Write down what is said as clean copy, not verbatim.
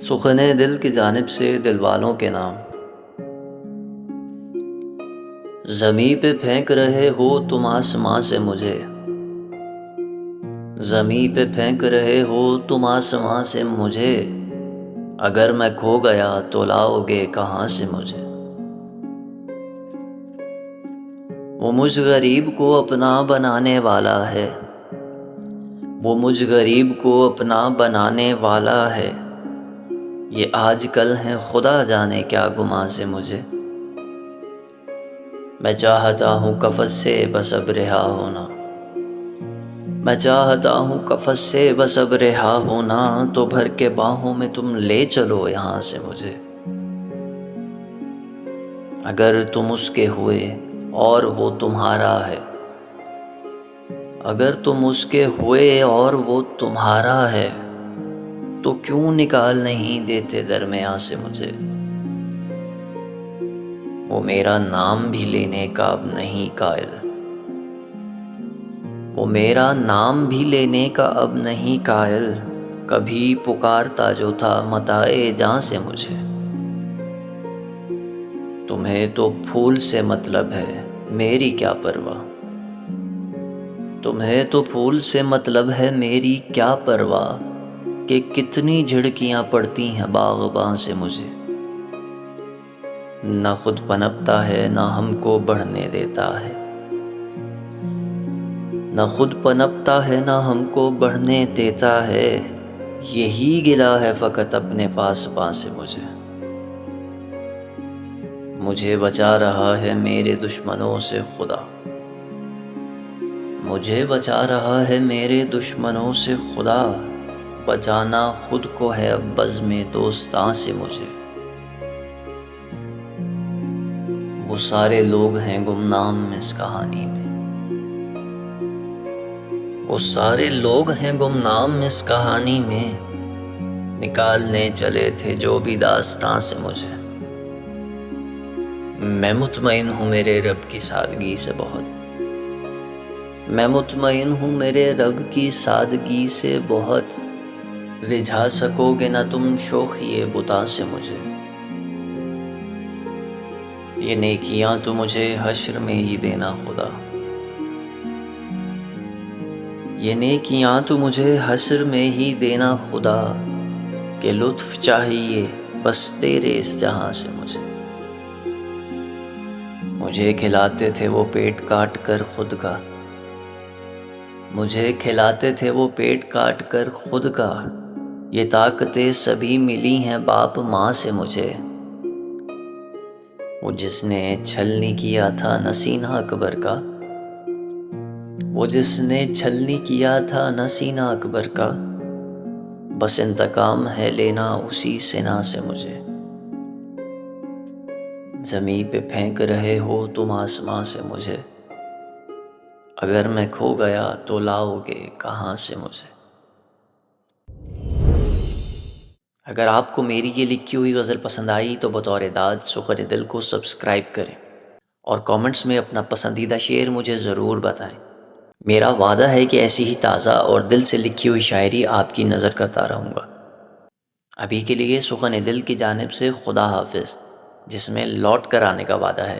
سخن دل کی جانب سے دل والوں کے نام۔ زمیں پہ پھینک رہے ہو تم آسماں سے مجھے، زمیں پہ پھینک رہے ہو تم آسماں سے مجھے، اگر میں کھو گیا تو لاؤ گے کہاں سے مجھے۔ وہ مجھ غریب کو اپنا بنانے والا ہے، وہ مجھ غریب کو اپنا بنانے والا ہے، یہ آج کل ہے خدا جانے کیا گماں سے مجھے۔ میں چاہتا ہوں کفس سے بس اب رہا ہونا، میں چاہتا ہوں کفس سے بس اب رہا ہونا، تو بھر کے باہوں میں تم لے چلو یہاں سے مجھے۔ اگر تم اس کے ہوئے اور وہ تمہارا ہے، اگر تم اس کے ہوئے اور وہ تمہارا ہے، تو کیوں نکال نہیں دیتے درمیان سے مجھے۔ وہ میرا نام بھی لینے کا اب نہیں قائل، وہ میرا نام بھی لینے کا اب نہیں قائل، کبھی پکارتا جو تھا متاع جاں سے مجھے۔ تمہیں تو پھول سے مطلب ہے میری کیا پرواہ، تمہیں تو پھول سے مطلب ہے میری کیا پرواہ، کہ کتنی جھڑکیاں پڑتی ہیں باغباں سے مجھے۔ نہ خود پنپتا ہے نہ ہم کو بڑھنے دیتا ہے، نہ خود پنپتا ہے نہ ہم کو بڑھنے دیتا ہے، یہی گلہ ہے فقط اپنے پاسباں سے مجھے۔ مجھے بچا رہا ہے میرے دشمنوں سے خدا، مجھے بچا رہا ہے میرے دشمنوں سے خدا، بچانا خود کو ہے اب بزم دوستاں سے مجھے۔ وہ سارے لوگ ہیں گمنام اس کہانی میں، وہ سارے لوگ ہیں گمنام اس کہانی میں، نکالنے چلے تھے جو بھی داستاں سے مجھے۔ میں مطمئن ہوں میرے رب کی سادگی سے بہت، میں مطمئن ہوں میرے رب کی سادگی سے بہت، رجھا سکو گے نہ تم شوخی بتاں سے مجھے۔ یہ نیکیاں تو مجھے حشر میں ہی دینا خدا، یہ نیکیاں تو مجھے حشر میں ہی دینا خدا، کہ لطف چاہیے بس تیرے اس جہاں سے مجھے۔ مجھے کھلاتے تھے وہ پیٹ کاٹ کر خود کا، مجھے کھلاتے تھے وہ پیٹ کاٹ کر خود کا، یہ طاقتیں سبھی ملی ہیں باپ ماں سے مجھے۔ وہ جس نے چھلنی کیا تھا نہ سینہ اکبر کا، وہ جس نے چھلنی کیا تھا نہ سینہ اکبر کا، بس انتقام ہے لینا اسی سنا سے مجھے۔ زمیں پہ پھینک رہے ہو تم آسماں سے مجھے، اگر میں کھو گیا تو لاؤ گے کہاں سے مجھے۔ اگر آپ کو میری یہ لکھی ہوئی غزل پسند آئی تو بطور داد سخن دل کو سبسکرائب کریں، اور کامنٹس میں اپنا پسندیدہ شعر مجھے ضرور بتائیں۔ میرا وعدہ ہے کہ ایسی ہی تازہ اور دل سے لکھی ہوئی شاعری آپ کی نظر کرتا رہوں گا۔ ابھی کے لیے سخن دل کی جانب سے خدا حافظ، جس میں لوٹ کر آنے کا وعدہ ہے۔